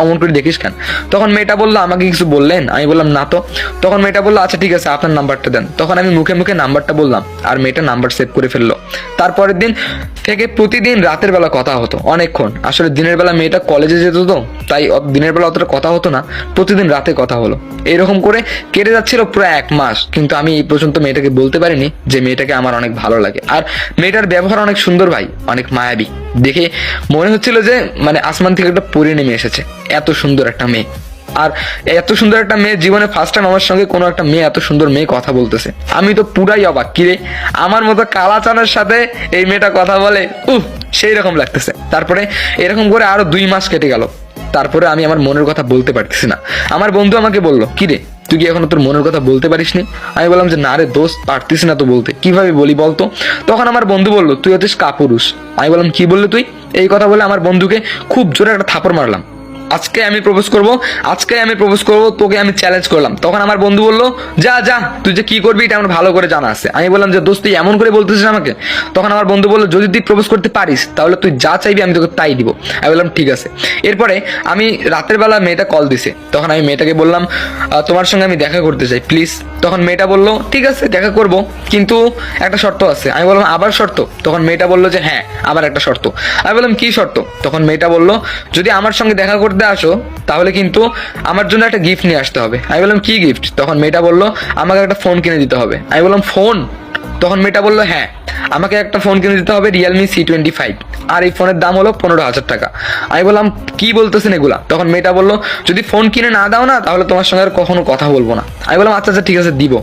অমন করে দেখিস কেন? তখন মেয়েটা বললো, আমাকে কিছু বললেন? আমি বললাম না তো। তখন মেয়েটা বললো, আচ্ছা ঠিক আছে, আপনার নাম্বারটা দেন। তখন আমি মুখে মুখে নাম্বারটা বললাম, আর মেয়েটা নাম্বার সেভ করে ফেললো। তারপরের দিন থেকে প্রতিদিন রাতের বেলা কথা হতো অনেকক্ষণ। আসলে দিনের বেলা মেয়েটা কলেজে যেত, তো তাই দিনের বেলা অতটা কথা হতো না, প্রতিদিন রাতে কথা হলো। এরকম করে কেটে যাচ্ছিল প্রায় 1 মাস, কিন্তু আমি এই পর্যন্ত মেয়েটাকে বলতে পারিনি যে মেয়েটাকে আমার অনেক ভালো লাগে। আর মেয়েটার ব্যবহার অনেক সুন্দর ভাই, অনেক মায়াবী। দেখে মনে হচ্ছিল যে মানে আসমান থেকে একটা পরী নেমে এসেছে, এত সুন্দর একটা মেয়ে। আর এত সুন্দর একটা মেয়ে, জীবনে ফার্স্ট টাইম আমার সঙ্গে কোনো একটা মেয়ে, এত সুন্দর মেয়ে কথা বলতেছে। আমি তো পুরাই অবাক, কিরে আমার মতো কালা চানার সাথে এই মেয়েটা কথা বলে, সেই রকম লাগতেছে। তারপরে এরকম করে আরো 2 মাস কেটে গেল। তারপরে আমি আমার মনের কথা বলতে পারতেছি না। আমার বন্ধু আমাকে বললো, কিরে তুই কি এখনো তোর মনের কথা বলতে পারিসনি? আমি বললাম যে না রে দোস্ত, পারতিস না তো বলতে, কিভাবে বলি বলতো? তখন আমার বন্ধু বললো, তুই হচ্ছিস কাপুরুষ। আমি বললাম কি বললি তুই? এই কথা বলে আমার বন্ধুকে খুব জোরে একটা থাপড় মারলাম। আজকে আমি প্রপোজ করব, আজকে আমি প্রপোজ করব, তোকে আমি চ্যালেঞ্জ করলাম। তখন আমার বন্ধু বললো, যা যা, তুই যে কি করবি এটা আমার ভালো করে জানা আছে। আমি বললাম যে দোস্ত তুই এমন করে বলতেছিস আমাকে? তখন আমার বন্ধু বললো, যদি তুই প্রপোজ করতে পারিস তাহলে তুই যা চাইবি আমি তোকে তাই দিব। আমি বললাম ঠিক আছে। এরপরে আমি রাতের বেলা মেয়েটা কল দিছে। তখন আমি মেয়েটাকে বললাম, তোমার সঙ্গে আমি দেখা করতে চাই প্লিজ। তখন মেয়েটা বললো, ঠিক আছে দেখা করব, কিন্তু একটা শর্ত আছে। আমি বললাম আবার শর্ত? তখন মেয়েটা বললো যে হ্যাঁ আবার একটা শর্ত। আমি বললাম কি শর্ত? তখন মেয়েটা বললো, যদি আমার সঙ্গে দেখা করতে আসো তাহলে কিন্তু আমার জন্য একটা গিফট নিয়ে আসতে হবে। আমি বললাম কি গিফট? তখন মেয়েটা বললো, আমাকে একটা ফোন কিনে দিতে হবে। আমি বললাম ফোন? তখন মেয়েটা বললো হ্যাঁ, আমাকে একটা ফোন কিনে দিতে হবে, রিয়েলমি C25, আর এই ফোনের দাম হলো 15,000 টাকা। আমি বললাম কি বলতেছেন এগুলা? তখন মেয়েটা বললো, যদি ফোন কিনে না দাও না তাহলে তোমার সঙ্গে আর কখনো কথা বলবো না। আমি বললাম আচ্ছা আচ্ছা ঠিক আছে দিব।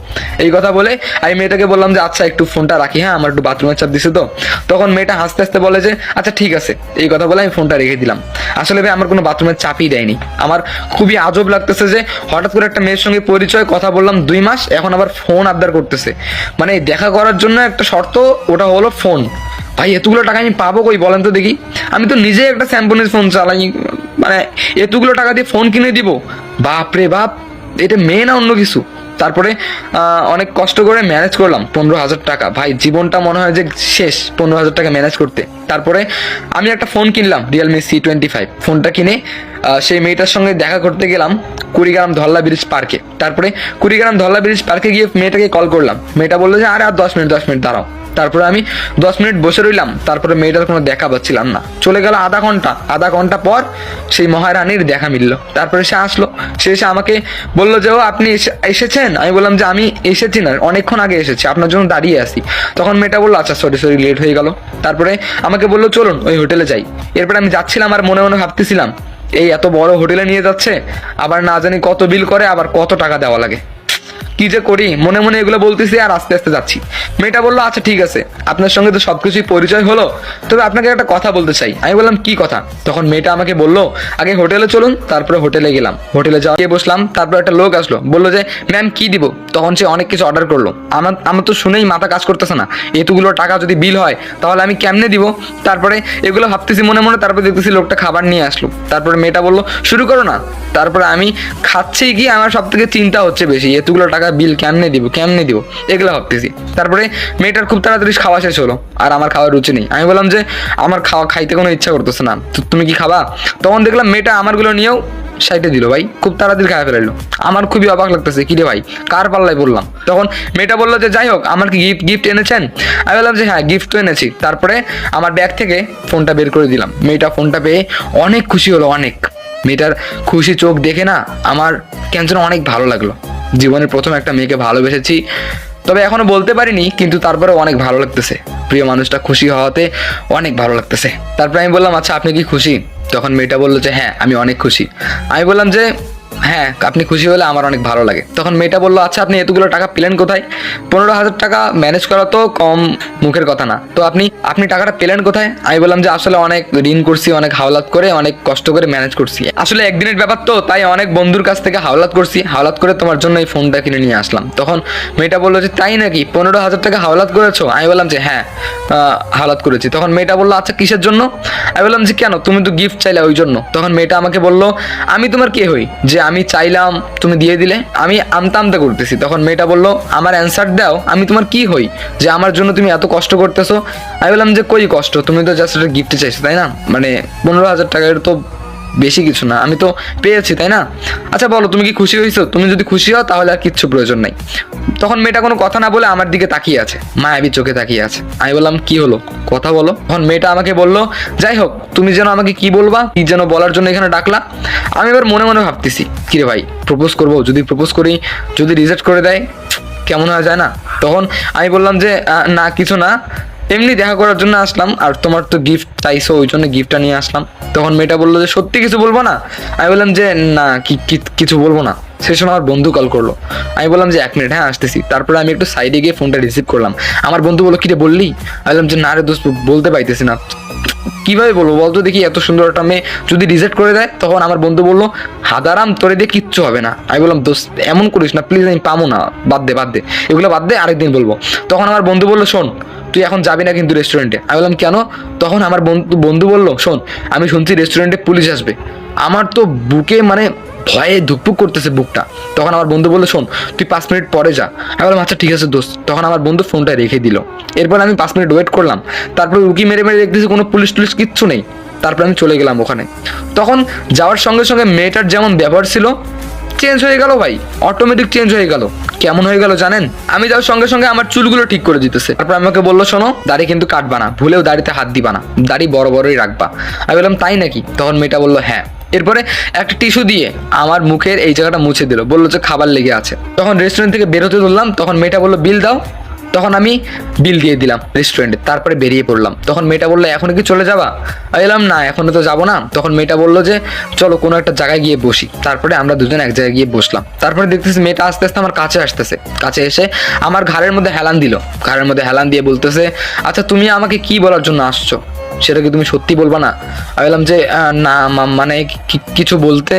এই কথা বলে আমি মেয়েটাকে বললাম যে আচ্ছা একটু ফোনটা রাখি, হ্যাঁ আমার একটু বাথরুমের চাপ দিছে তো। তখন মেয়েটা হাসতে হাসতে বলে যে আচ্ছা ঠিক আছে। এই কথা বলে আমি ফোনটা রেখে দিলাম। আসলে ভাই আমার কোনো বাথরুমের চাপই দেয়নি। আমার খুবই আজব লাগতেছে যে হঠাৎ করে একটা মেয়ের সঙ্গে পরিচয়, কথা বললাম 2 মাস, এখন আবার ফোন আবদার করতেছে। মানে দেখা করার জন্য একটা শর্ত, ওটা হলো ফোন। ভাই এতগুলো টাকা আমি পাবো কই বলেন তো দেখি? আমি তো নিজে একটা স্যামসংয়ের ফোন চালাই, মানে এতগুলো টাকা দিয়ে ফোন কিনে দিব? বাপ রে বাপ, এটা মেয়ে না অন্য কিছু? তারপরে অনেক কষ্ট করে ম্যানেজ করলাম 15,000 টাকা। ভাই জীবনটা মনে হয় যে শেষ 15,000 টাকা ম্যানেজ করতে। তারপরে আমি একটা ফোন কিনলাম, রিয়েলমি C25। ফোনটা কিনে সেই মেয়েটার সঙ্গে দেখা করতে গেলাম কুড়িগ্রাম ধল্লা ব্রিজ পার্কে। তারপরে কুড়িগ্রাম ধল্লা ব্রিজ পার্কে গিয়ে মেয়েটাকে কল করলাম। মেয়েটা বললো যে আরে আর 10 মিনিট দাঁড়াও। তারপরে আমি 10 মিনিট বসে রইলাম। তারপরে মেয়েটার কোনো দেখা পাচ্ছিলাম না। চলে গেল আধা ঘন্টা পর সেই মহারানীর দেখা মিলল। তারপরে সে আসলো, সে এসে আমাকে বললো যে ও আপনি এসেছেন? আমি বললাম যে আমি এসেছি না, অনেকক্ষণ আগে এসেছি, আপনার জন্য দাঁড়িয়ে আছি। তখন মেয়েটা বললো আচ্ছা সরি লেট হয়ে গেল। তারপরে আমাকে বললো চলুন ওই হোটেলে যাই। এরপরে আমি যাচ্ছিলাম আর মনে মনে ভাবতেছিলাম, এই এত বড় হোটেলে নিয়ে যাচ্ছে, আবার না জানি কত বিল করে, আবার কত টাকা দেওয়া লাগে, কি যে করি। মনে মনে এগুলো বলতেছি আর আস্তে আস্তে যাচ্ছি। মেয়েটা বললো আচ্ছা ঠিক আছে, আপনার সঙ্গে তো সবকিছুই পরিচয় হলো, তবে আপনাকে একটা কথা বলতে চাই। আমি বললাম কি কথা? তখন মেয়েটা আমাকে বললো আগে হোটেলে চলুন। তারপরে হোটেলে গেলাম, হোটেলে যাওয়া বসলাম। তারপর একটা লোক আসলো, বললো যে ম্যাম কি দিব। তখন সে অনেক কিছু অর্ডার করলো। আমার তো শুনেই মাথা কাজ করতেছে না, এতগুলো টাকা যদি বিল হয় তাহলে আমি কেমনে দিব? তারপরে এগুলো ভাবতেছি মনে মনে। তারপরে দেখতেছি লোকটা খাবার নিয়ে আসলো। তারপরে মেয়েটা বললো শুরু করো না। তারপরে আমি খাচ্ছি কি, আমার সব থেকে চিন্তা হচ্ছে বেশি, এতগুলো টাকা বিল কেমনে দিব এগুলো ভাবতেছি। তারপরে মেয়েটার খুব তাড়াতাড়ি খাওয়া শেষ হলো, আর আমার খাওয়ার রুচি নেই। আমি বললাম যে আমার খাইতে কোনো ইচ্ছা করতেছে না, তুমি কি খাবা? তখন দেখলাম মেয়েটা আমারগুলো নিয়েও সাইডে দিল। ভাই খুব তাড়াতাড়ি খাওয়া ফেলাইলো। আমার খুবই অবাক লাগতেছে, কি রে ভাই কার পাল্লায় বললাম। তখন মেয়েটা বললো যে যাই হোক, আমার কি গিফট এনেছেন? আমি বললাম যে হ্যাঁ গিফট তো এনেছি। তারপরে আমার ব্যাগ থেকে ফোনটা বের করে দিলাম। মেয়েটা ফোনটা পেয়ে অনেক খুশি হলো, অনেক। মেয়েটার খুশি চোখ দেখে না আমার কেন যেন অনেক ভালো লাগলো। জীবনের প্রথম একটা মেয়েকে ভালোবেসেছি, তবে এখনো বলতে পারিনি, কিন্তু তারপরে অনেক ভালো লাগতেছে। প্রিয় মানুষটা খুশি হওয়াতে অনেক ভালো লাগতেছে। তারপরে আমি বললাম আচ্ছা আপনি কি খুশি? তখন মেয়েটা বললো যে হ্যাঁ আমি অনেক খুশি। আমি বললাম যে হ্যাঁ আপনি খুশি হলে আমার অনেক ভালো লাগে। তখন মেয়েটা বললো আচ্ছা আপনি এতগুলো টাকা পেলেন কোথায়? 15,000 টাকা ম্যানেজ করা তো কম মুখের কথা না, তো আপনি টাকাটা পেলেন কোথায়? আমি বললাম যে আসলে অনেক ঋণ করছি, অনেক হাওলাত করে, অনেক কষ্ট করে ম্যানেজ করছি। আসলে একদিনের ব্যাপার তো, তাই অনেক বন্ধুর কাছ থেকে হাওলাত করছি, হাওলাত করে তোমার জন্য এই ফোনটা কিনে নিয়ে আসলাম। তখন মেয়েটা বললো যে তাই নাকি, 15,000 টাকা হাওলাত করেছো? আমি বললাম যে হ্যাঁ হাওলাত করেছি। তখন মেয়েটা বললো আচ্ছা কিসের জন্য? আমি বললাম যে কেন, তুমি তো গিফট চাইলে ওই জন্য। তখন মেয়েটা আমাকে বললো আমি তোমার কে হই যে আমি চাইলাম তুমি দিয়ে দিলে? আমি আমতা করতেছি। তখন মেয়েটা বললো আমার অ্যান্সার দাও, আমি তোমার কি হই যে আমার জন্য তুমি এত কষ্ট করতেছো? আমি বললাম যে কই কষ্ট, তুমি তো জাস্ট একটা গিফট চাইছো তাই না, মানে 15,000 টাকার তো বেশি কিছু না, আমি তো পেয়েছি তাই না? আচ্ছা বলো তুমি কি খুশি হয়েছো? তুমি যদি খুশি হও তাহলে আর কিচ্ছু প্রয়োজন নাই। তখন মেয়েটা কোনো কথা না বলে আমার দিকে তাকিয়ে আছে, মায়াবী চোখে তাকিয়ে আছে। আমি বললাম কি হলো, কথা বলো। তখন মেয়েটা আমাকে বললো, যাই হোক তুমি যেন আমাকে কি বলবা, কি যেন বলার জন্য এখানে ডাকলা। আমি এবার মনে মনে ভাবতেছি, কিরে ভাই প্রপোজ করবো, যদি প্রপোজ করি, যদি রিজেক্ট করে দেয় কেমন হয়ে যায় না? তখন আমি বললাম যে না কিছু না, এমনি দেখা করার জন্য আসলাম, আর তোমার তো গিফট চাইছো ওই জন্য গিফটটা নিয়ে আসলাম। তখন মেয়েটা বললো যে সত্যি কিছু বলবো না? আমি বললাম যে না কিছু বলবো না। সেই সময় আমার বন্ধু কল করলো। আমি বললাম যে 1 মিনিট, হ্যাঁ আসতেছি। তারপরে আমি একটু সাইডে গিয়ে ফোনটা রিসিভ করলাম। আমার বন্ধু বললো কিরে বললি? আমি বললাম যে না রে দোস্ত বলতে পাইতেছি না। কিভাবে বলবো বলতো দেখি, এত সুন্দর একটা মেয়ে যদি রিজেক্ট করে দেয়? তখন আমার বন্ধু বললো হাদারাম তোরে দিয়ে কিচ্ছু হবে না। আমি বললাম দোস্ত এমন করিস না প্লিজ, আমি পাবো না, বাদ দে এগুলো বাদ দে, আরেকদিন বলবো। তখন আমার বন্ধু বললো শোন তুই এখন যাবি না কিন্তু রেস্টুরেন্টে। আমি বললাম কেন? তখন আমার বন্ধু বললো শোন আমি শুনছি রেস্টুরেন্টে পুলিশ আসবে। আমার তো বুকে মানে ভয়ে ধুকপুক করতেছে বুকটা। তখন আমার বন্ধু বললো শোন তুই 5 মিনিট পরে যা। আমি বললাম আচ্ছা ঠিক আছে দোস্ত। তখন আমার বন্ধু ফোনটা রেখে দিল। এরপর আমি 5 মিনিট ওয়েট করলাম। তারপর উকি মেরে মেরে দেখতেছি কোনো পুলিশ টুলিশ কিচ্ছু নেই। তারপর আমি চলে গেলাম ওখানে। তখন যাওয়ার সঙ্গে সঙ্গে মেয়েটার যেমন ব্যবহার ছিল চেঞ্জ হয়ে গেল ভাই, অটোমেটিক চেঞ্জ হয়ে গেল। কেমন হয়ে গেল জানেন? আমি যাওয়ার সঙ্গে সঙ্গে আমার চুলগুলো ঠিক করে দিতেছে। তারপর আমাকে বললো শোনো দাড়ি কিন্তু কাটবা না, ভুলেও দাড়িতে হাত দিবা না, দাড়ি বড় বড়ই রাখবা। আমি বললাম তাই নাকি? তখন মেয়েটা বললো হ্যাঁ। এরপরে একটা টিস্যু দিয়ে আমার মুখের এই জায়গাটা মুছে দিল, বললো যে খাবার লেগে আছে। তখন রেস্টুরেন্ট থেকে বেরোতে ধরলাম, তখন মেয়েটা বললো বিল দাও। তখন আমি বিল দিয়ে দিলাম রেস্টুরেন্টে। তারপরে বেরিয়ে পড়লাম। তখন মেয়েটা বললো এখন কি চলে যাবা? আমি বললাম না এখনো তো যাবো না। তখন মেয়েটা বললো যে চলো কোনো একটা জায়গায় গিয়ে বসি। তারপরে আমরা দুজন এক জায়গায় গিয়ে বসলাম। তারপরে দেখতেছি মেয়েটা আস্তে আস্তে আমার কাছে আসতেছে। কাছে এসে আমার ঘাড়ের মধ্যে হেলান দিল। ঘাড়ের মধ্যে হেলান দিয়ে বলতেছে আচ্ছা তুমি আমাকে কি বলার জন্য আসছো, সেটা কি তুমি সত্যি বলবা না? আমি বললাম যে না মানে কিছু বলতে